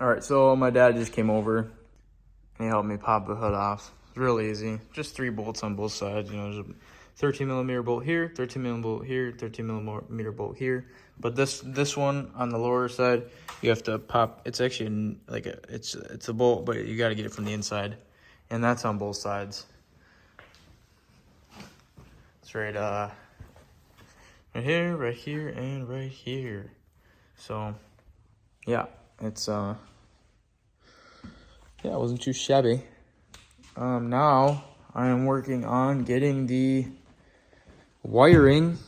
All right, so my dad just came over and he helped me pop the hood off. It's real easy. Just 3 bolts on both sides. You know, there's a 13 millimeter bolt here, 13 millimeter bolt here, 13 millimeter bolt here. But this one on the lower side, you have to pop. It's actually like it's a bolt, but you got to get it from the inside, and that's on both sides. It's right here, right here, and right here. So yeah, it's yeah, it wasn't too shabby. Now I am working on getting the wiring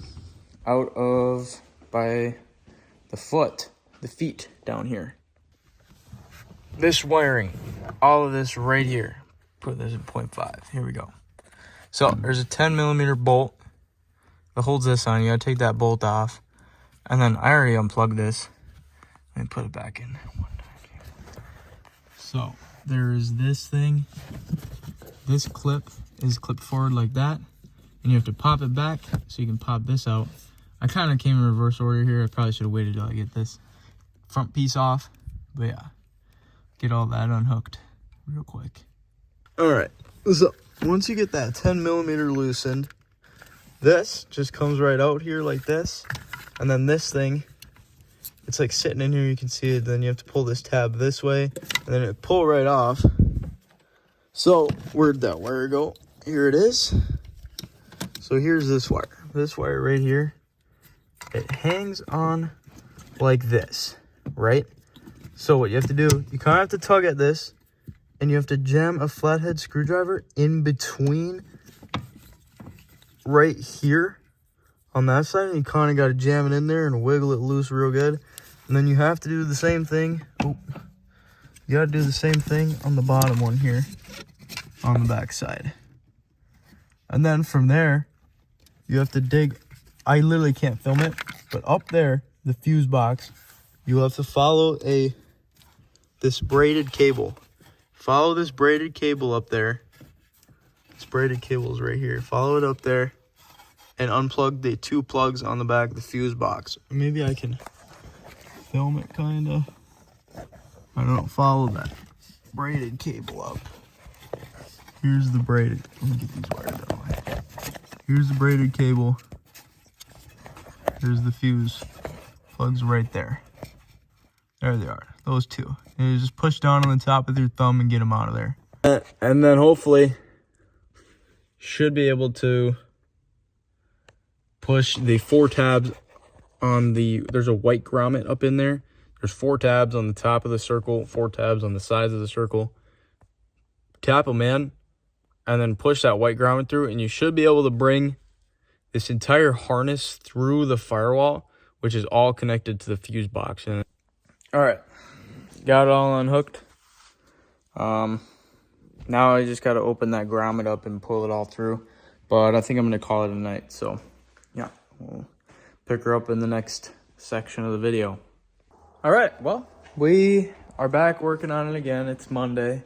out of by the feet down here. This wiring, all of this right here. Put this in 0.5. Here we go. So there's a 10 millimeter bolt that holds this on. You gotta take that bolt off. And then I already unplugged this. Let me put it back in one time here. So there is this thing. This clip is clipped forward like that. And you have to pop it back so you can pop this out. I kind of came in reverse order here. I probably should have waited till I get this front piece off. But yeah, get all that unhooked real quick. All right, so once you get that 10 millimeter loosened, this just comes right out here like this. And then this thing, it's like sitting in here, you can see it. Then you have to pull this tab this way, and then it pull right off. So where'd that wire go? Here it is. So here's this wire. This wire right here, it hangs on like this, right? So what you have to do, you kind of have to tug at this, and you have to jam a flathead screwdriver in between right here on that side. And you kind of got to jam it in there and wiggle it loose real good. And then you have to do the same thing. Oh, you got to do the same thing on the bottom one here on the back side. And then from there, you have to dig. I literally can't film it, but up there, the fuse box, you have to follow this braided cable. Follow this braided cable up there. This braided cable is right here. Follow it up there and unplug the 2 plugs on the back of the fuse box. Maybe I can film it kind of. I don't know. Follow that braided cable up. Here's the braided. Let me get these wires out of the way. Here's the braided cable. Here's the fuse plugs right there. There they are. Those 2. And you just push down on the top with your thumb and get them out of there. And then hopefully should be able to push the 4 tabs on there's a white grommet up in there. There's 4 tabs on the top of the circle, 4 tabs on the sides of the circle. Tap them in and then push that white grommet through, and you should be able to bring this entire harness through the firewall, which is all connected to the fuse box. And all right, got it all unhooked. Now I just got to open that grommet up and pull it all through. But I think I'm going to call it a night. So yeah, we'll pick her up in the next section of the video. All right, well, we are back working on it again. It's Monday.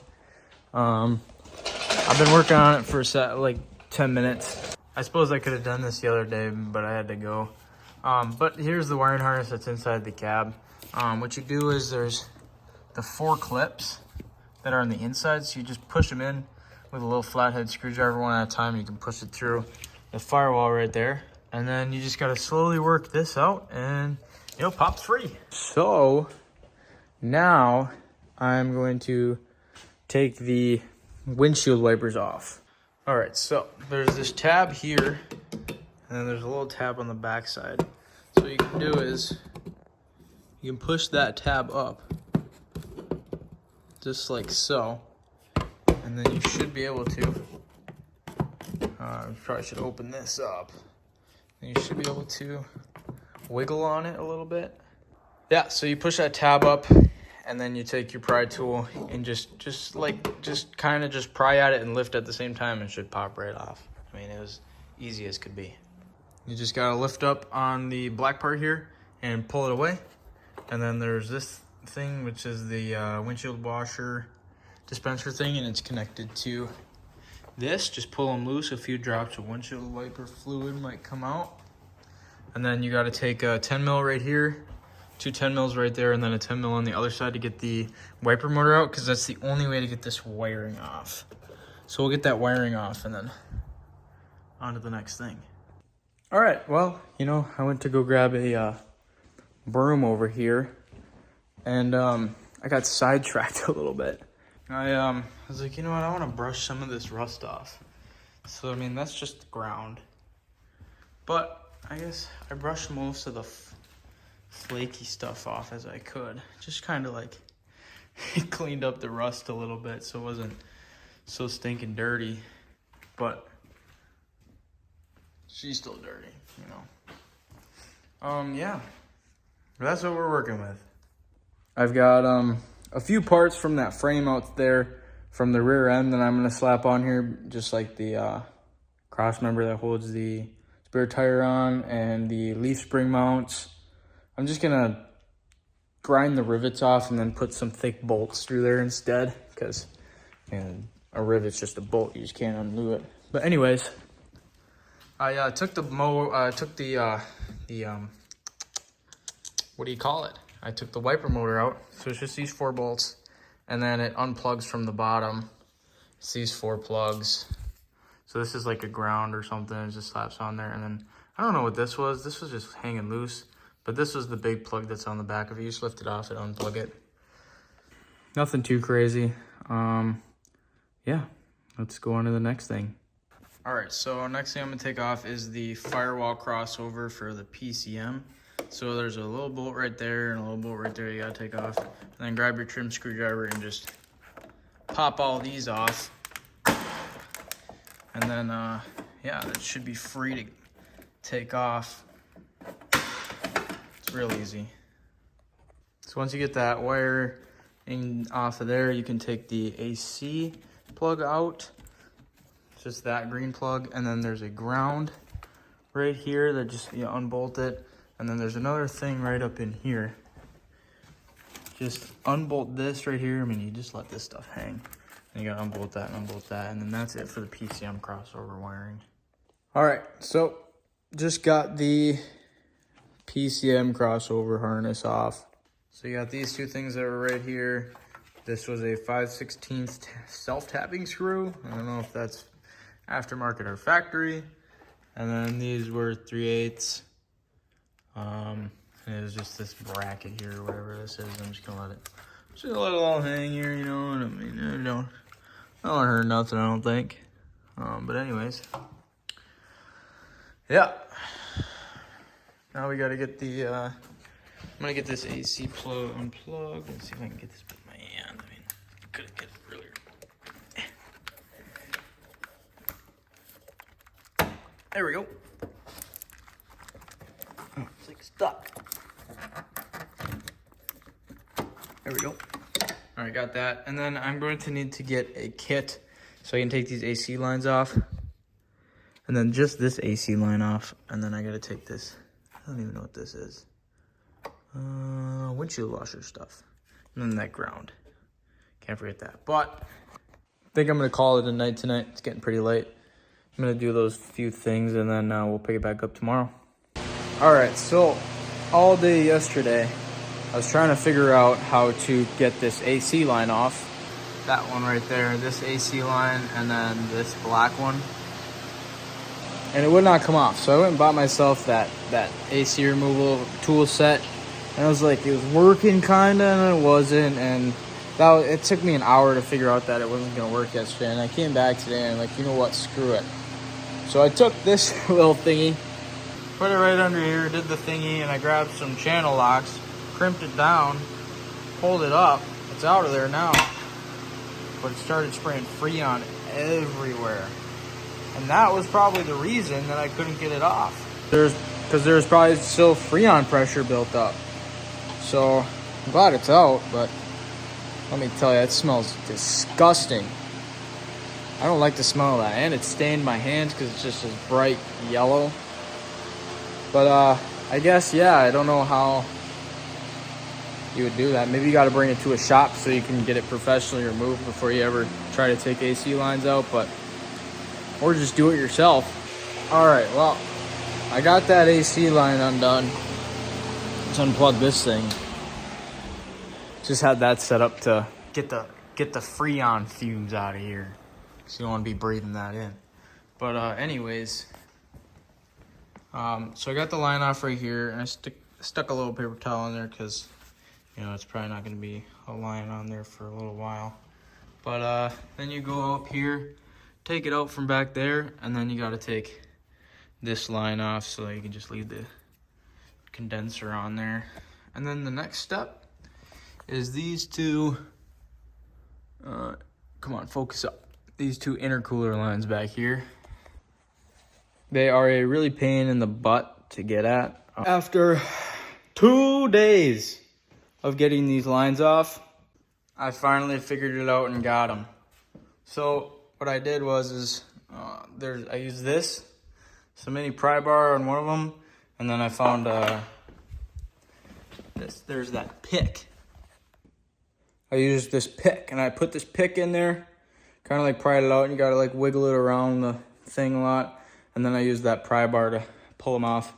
I've been working on it for like 10 minutes. I suppose I could have done this the other day, but I had to go. But here's the wiring harness that's inside the cab. What you do is there's the 4 clips that are on the inside. So you just push them in with a little flathead screwdriver one at a time. You can push it through the firewall right there. And then you just got to slowly work this out and it'll pop free. So now I'm going to take the windshield wipers off. All right, so there's this tab here, and then there's a little tab on the back side. So what you can do is you can push that tab up, just like so, and then you should be able to, probably should open this up, and you should be able to wiggle on it a little bit. Yeah, so you push that tab up, and then you take your pry tool and just kind of pry at it and lift at the same time, and it should pop right off. I mean, it was easy as could be. You just gotta lift up on the black part here and pull it away. And then there's this thing, which is the windshield washer dispenser thing, and it's connected to this. Just pull them loose. A few drops of windshield wiper fluid might come out. And then you gotta take a 10 mil right here, Two 10 mils right there, and then a 10 mil on the other side to get the wiper motor out, because that's the only way to get this wiring off. So we'll get that wiring off and then on to the next thing. All right, well, you know, I went to go grab a broom over here, and I got sidetracked a little bit. I was like, you know what, I want to brush some of this rust off. So, I mean, that's just the ground. But I guess I brushed most of the flaky stuff off as I could. Just kind of like cleaned up the rust a little bit so it wasn't so stinking dirty. But she's still dirty, you know. Yeah. That's what we're working with. I've got a few parts from that frame out there from the rear end that I'm going to slap on here, just like the cross member that holds the spare tire on and the leaf spring mounts. I'm just going to grind the rivets off and then put some thick bolts through there instead, because a rivet's just a bolt, you just can't undo it. But anyways, I took the what do you call it? I took the wiper motor out, so it's just these 4 bolts, and then it unplugs from the bottom. It's these 4 plugs. So this is like a ground or something, it just slaps on there, and then, I don't know what this was. This was just hanging loose, but this was the big plug that's on the back of it. You just lift it off and unplug it. Nothing too crazy. Yeah, let's go on to the next thing. All right, so next thing I'm gonna take off is the firewall crossover for the PCM. So there's a little bolt right there and a little bolt right there you gotta take off. And then grab your trim screwdriver and just pop all these off. And then, yeah, that should be free to take off. It's real easy. So once you get that wiring off of there, you can take the AC plug out. Just that green plug. And then there's a ground right here that just, you unbolt it. And then there's another thing right up in here. Just unbolt this right here. I mean, you just let this stuff hang. And you gotta unbolt that and unbolt that. And then that's it for the PCM crossover wiring. All right, so just got the PCM crossover harness off. So you got these 2 things that were right here. This was a 5/16 self-tapping screw. I don't know if that's aftermarket or factory. And then these were 3/8. And it was just this bracket here or whatever this is. I'm just gonna let it all hang here, you know. And I mean, I don't hurt nothing, I don't think. But anyways, yeah. Now we gotta get the. I'm gonna get this AC plug unplugged. Let's see if I can get this with my hand. I mean, I couldn't get it earlier. There we go. It's like stuck. There we go. All right, got that. And then I'm going to need to get a kit so I can take these AC lines off. And then just this AC line off. And then I gotta take this. I don't even know what this is. Windshield washer stuff. And then that ground. Can't forget that. But I think I'm gonna call it a night tonight. It's getting pretty late. I'm gonna do those few things and then we'll pick it back up tomorrow. All right, so all day yesterday, I was trying to figure out how to get this AC line off. That one right there, this AC line, and then this black one. And it would not come off. So I went and bought myself that AC removal tool set. And I was like, it was working kinda, and it wasn't. And it took me an hour to figure out that it wasn't gonna work yesterday. And I came back today and I'm like, you know what, screw it. So I took this little thingy, put it right under here, did the thingy, and I grabbed some channel locks, crimped it down, pulled it up. It's out of there now. But it started spraying Freon everywhere. And that was probably the reason that I couldn't get it off. Because there's probably still Freon pressure built up. So I'm glad it's out, but let me tell you, it smells disgusting. I don't like the smell of that. And it stained my hands because it's just this bright yellow. But I guess, yeah, I don't know how you would do that. Maybe you got to bring it to a shop so you can get it professionally removed before you ever try to take AC lines out. Or just do it yourself. All right, well, I got that AC line undone. unplug this thing. Just had that set up to get the Freon fumes out of here. So you don't want to be breathing that in. But anyways, so I got the line off right here, and I stuck a little paper towel in there because, you know, it's probably not going to be a line on there for a little while. But then you go up here, take it out from back there, and then you got to take this line off so that you can just leave the condenser on there. And then the next step is these two, come on, focus up. These two intercooler lines back here. They are a really pain in the butt to get at. After 2 days of getting these lines off, I finally figured it out and got them. So what I did was I used this, some mini pry bar on one of them, and then I found there's that pick. I used this pick, and I put this pick in there, kind of like pried it out, and you gotta like wiggle it around the thing a lot. And then I used that pry bar to pull them off.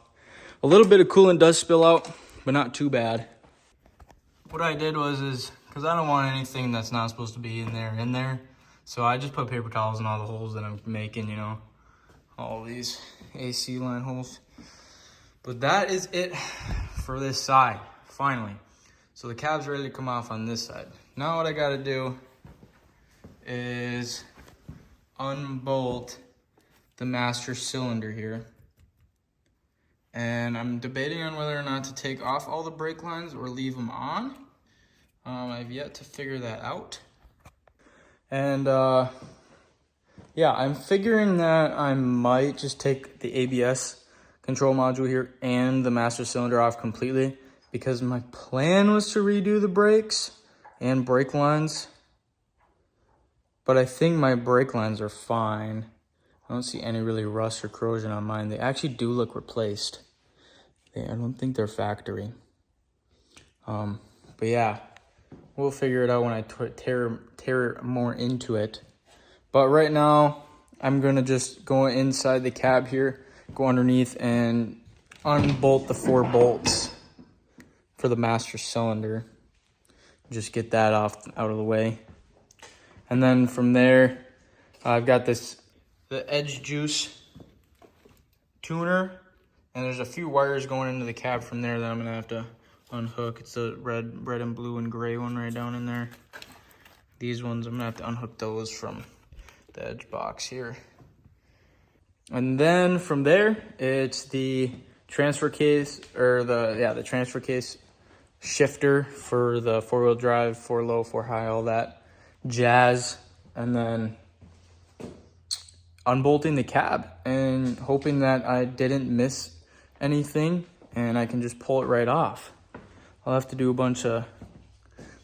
A little bit of coolant does spill out, but not too bad. What I did was because I don't want anything that's not supposed to be in there. So I just put paper towels in all the holes that I'm making, you know, all these AC line holes. But that is it for this side, finally. So the cab's ready to come off on this side. Now what I gotta do is unbolt the master cylinder here. And I'm debating on whether or not to take off all the brake lines or leave them on. I've yet to figure that out. And yeah, I'm figuring that I might just take the ABS control module here and the master cylinder off completely, because my plan was to redo the brakes and brake lines. But I think my brake lines are fine. I don't see any really rust or corrosion on mine. They actually do look replaced. I don't think they're factory. But yeah, we'll figure it out when I tear more into it. But right now, I'm gonna just go inside the cab here, go underneath and unbolt the 4 bolts for the master cylinder. Just get that out of the way. And then from there, I've got the Edge Juice tuner, and there's a few wires going into the cab from there that I'm gonna have to unhook. It's the red and blue and gray one right down in there. These ones, I'm gonna have to unhook those from the edge box here. And then from there, it's the transfer case, or the transfer case shifter for the 4-wheel drive, 4 low, 4 high, all that jazz. And then unbolting the cab and hoping that I didn't miss anything and I can just pull it right off. I'll have to do a bunch of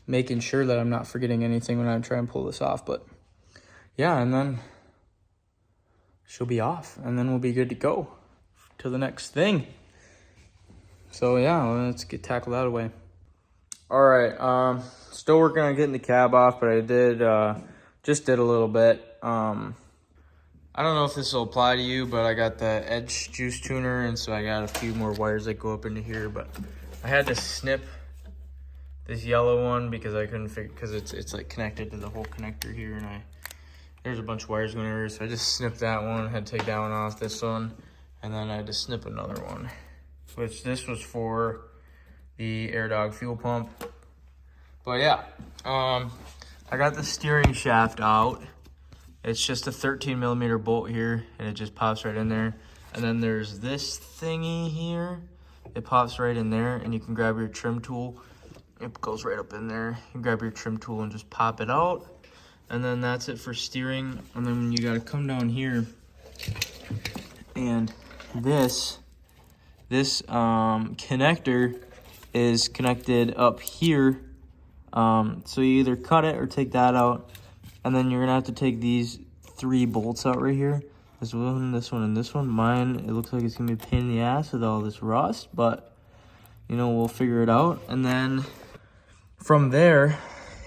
making sure that I'm not forgetting anything when I try and pull this off. But yeah, and then she'll be off, and then we'll be good to go to the next thing. So yeah, let's tackle that away. All right, still working on getting the cab off, but I just did a little bit. I don't know if this will apply to you, but I got the Edge Juice tuner, and so I got a few more wires that go up into here. But I had to snip this yellow one because I couldn't figure, because it's like connected to the whole connector here, and there's a bunch of wires going over, so I just snipped that one, had to take that one off, this one, and then I had to snip another one, which this was for the AirDog fuel pump. But yeah, I got the steering shaft out. It's just a 13mm bolt here, and it just pops right in there. And then there's this thingy here. It pops right in there, and you can grab your trim tool. It goes right up in there. You can grab your trim tool and just pop it out. And then that's it for steering. And then you gotta come down here, and this connector is connected up here. So you either cut it or take that out. And then you're gonna have to take these 3 bolts out right here. This one, this one, and this one. Mine, it looks like it's gonna be a pain in the ass with all this rust, but you know, we'll figure it out. And then from there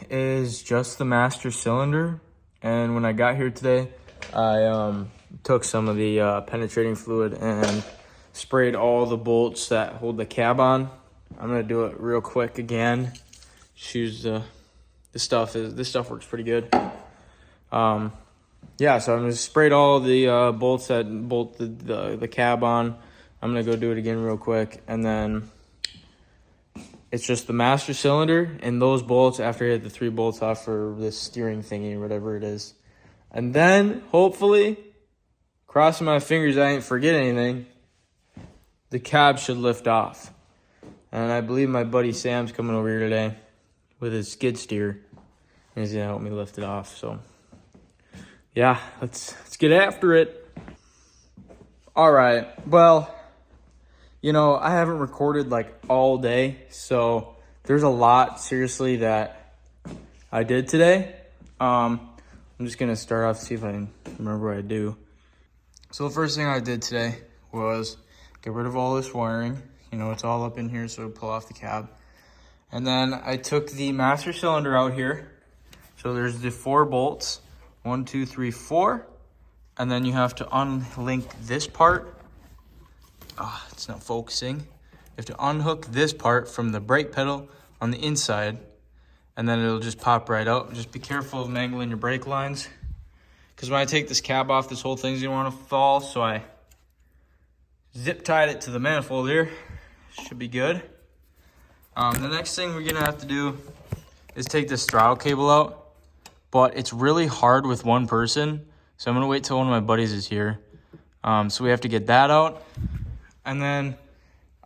is just the master cylinder. And when I got here today, I took some of the penetrating fluid and sprayed all the bolts that hold the cab on. I'm gonna do it real quick again. Choose this stuff works pretty good. Yeah, so I'm gonna sprayed all the bolts that bolt the cab on. I'm gonna go do it again real quick, and then it's just the master cylinder and those bolts after I hit the 3 bolts off for this steering thingy or whatever it is. And then, hopefully, crossing my fingers I ain't forget anything, the cab should lift off. And I believe my buddy Sam's coming over here today with his skid steer. And he's gonna help me lift it off. So, yeah, let's get after it. All right, well, you know, I haven't recorded like all day, so there's a lot, seriously, that I did today. I'm just gonna start off, see if I can remember what I do. So the first thing I did today was get rid of all this wiring. You know, it's all up in here, so it'll pull off the cab. And then I took the master cylinder out here. So there's the 4 bolts, 1, 2, 3, 4. And then you have to unlink this part. It's not focusing. You have to unhook this part from the brake pedal on the inside, and then it'll just pop right out. Just be careful of mangling your brake lines, because when I take this cab off, this whole thing's gonna want to fall. So I zip tied it to the manifold here. Should be good. The next thing we're gonna have to do is take this throttle cable out, but it's really hard with one person, so I'm gonna wait till one of my buddies is here. So we have to get that out. And then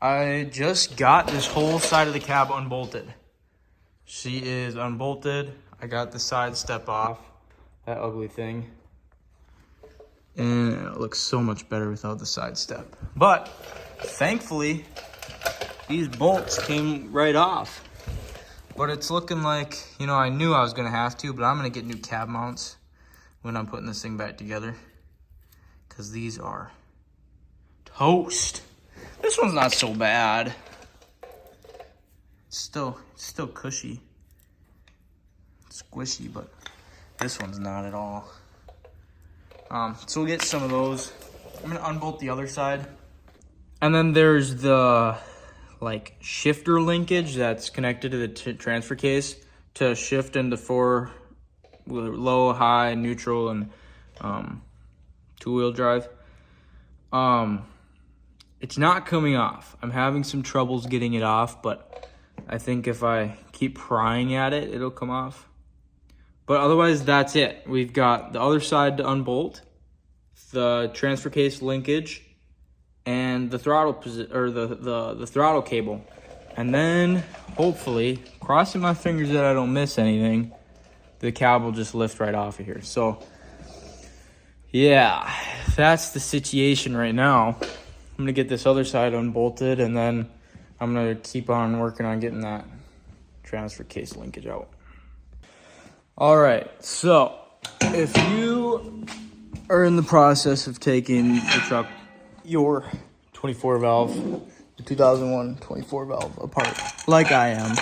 I just got this whole side of the cab unbolted. She is unbolted. I got the side step off, that ugly thing. And it looks so much better without the side step. But thankfully, these bolts came right off. But it's looking like, you know, I knew I was gonna have to, but I'm gonna get new cab mounts when I'm putting this thing back together, because these are toast. This one's not so bad. It's still cushy, squishy, but this one's not at all. So we'll get some of those. I'm gonna unbolt the other side. And then there's the like shifter linkage that's connected to the transfer case to shift into 4 low, high, neutral, and 2-wheel drive. It's not coming off. I'm having some troubles getting it off, but I think if I keep prying at it, it'll come off. But otherwise, that's it. We've got the other side to unbolt, the transfer case linkage, and the throttle the throttle cable. And then, hopefully, crossing my fingers that I don't miss anything, the cab will just lift right off of here. So, yeah, that's the situation right now. I'm gonna get this other side unbolted, and then I'm gonna keep on working on getting that transfer case linkage out. All right, so if you are in the process of taking the truck, your 24 valve, the 2001 24 valve apart, like I am,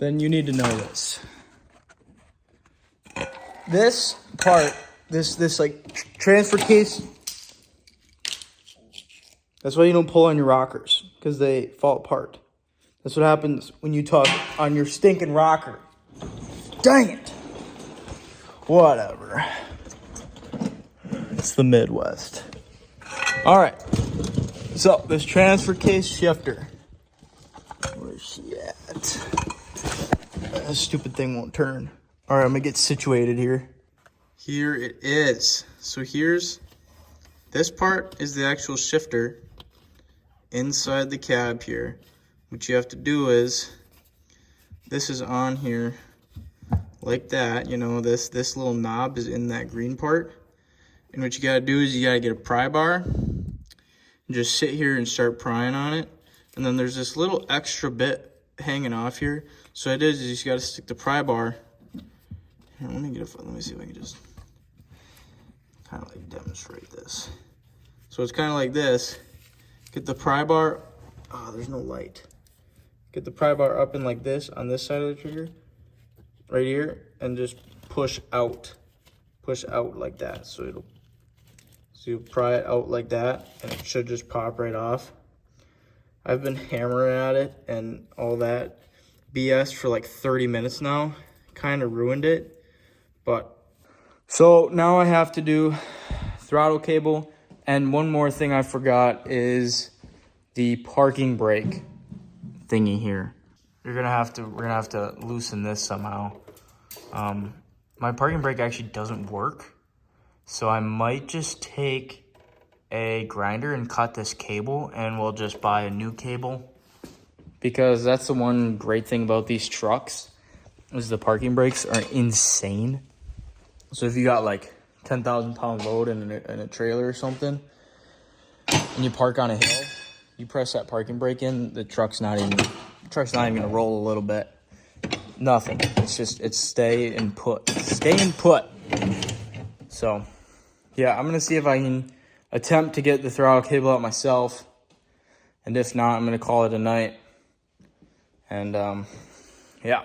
then you need to know this. This part, this like transfer case, that's why you don't pull on your rockers, because they fall apart. That's what happens when you tug on your stinking rocker. Dang it. Whatever. It's the Midwest. All right. So this transfer case shifter. Where's she at? That stupid thing won't turn. All right, I'm gonna get situated here. Here it is. So here's, this part is the actual shifter inside the cab here. What you have to do is, this is on here like that, you know, this little knob is in that green part. And what you gotta do is you gotta get a pry bar and just sit here and start prying on it. And then there's this little extra bit hanging off here. So what it is you just gotta stick the pry bar. Here, let me see if I can just kind of like demonstrate this. So it's kind of like this. Get the pry bar, there's no light. Get the pry bar up and like this on this side of the trigger, right here, and just push out like that. So you pry it out like that, and it should just pop right off. I've been hammering at it and all that BS for like 30 minutes now. Kind of ruined it. But so now I have to do throttle cable. And one more thing I forgot is the parking brake thingy here. We're gonna have to loosen this somehow. My parking brake actually doesn't work. So I might just take a grinder and cut this cable, and we'll just buy a new cable, because that's the one great thing about these trucks is the parking brakes are insane. So if you got like 10,000 pound load in a trailer or something and you park on a hill, you press that parking brake in, the truck's not even gonna roll a little bit. Nothing. It's stay and put. So yeah, I'm gonna see if I can attempt to get the throttle cable out myself, and if not, I'm gonna call it a night. And yeah.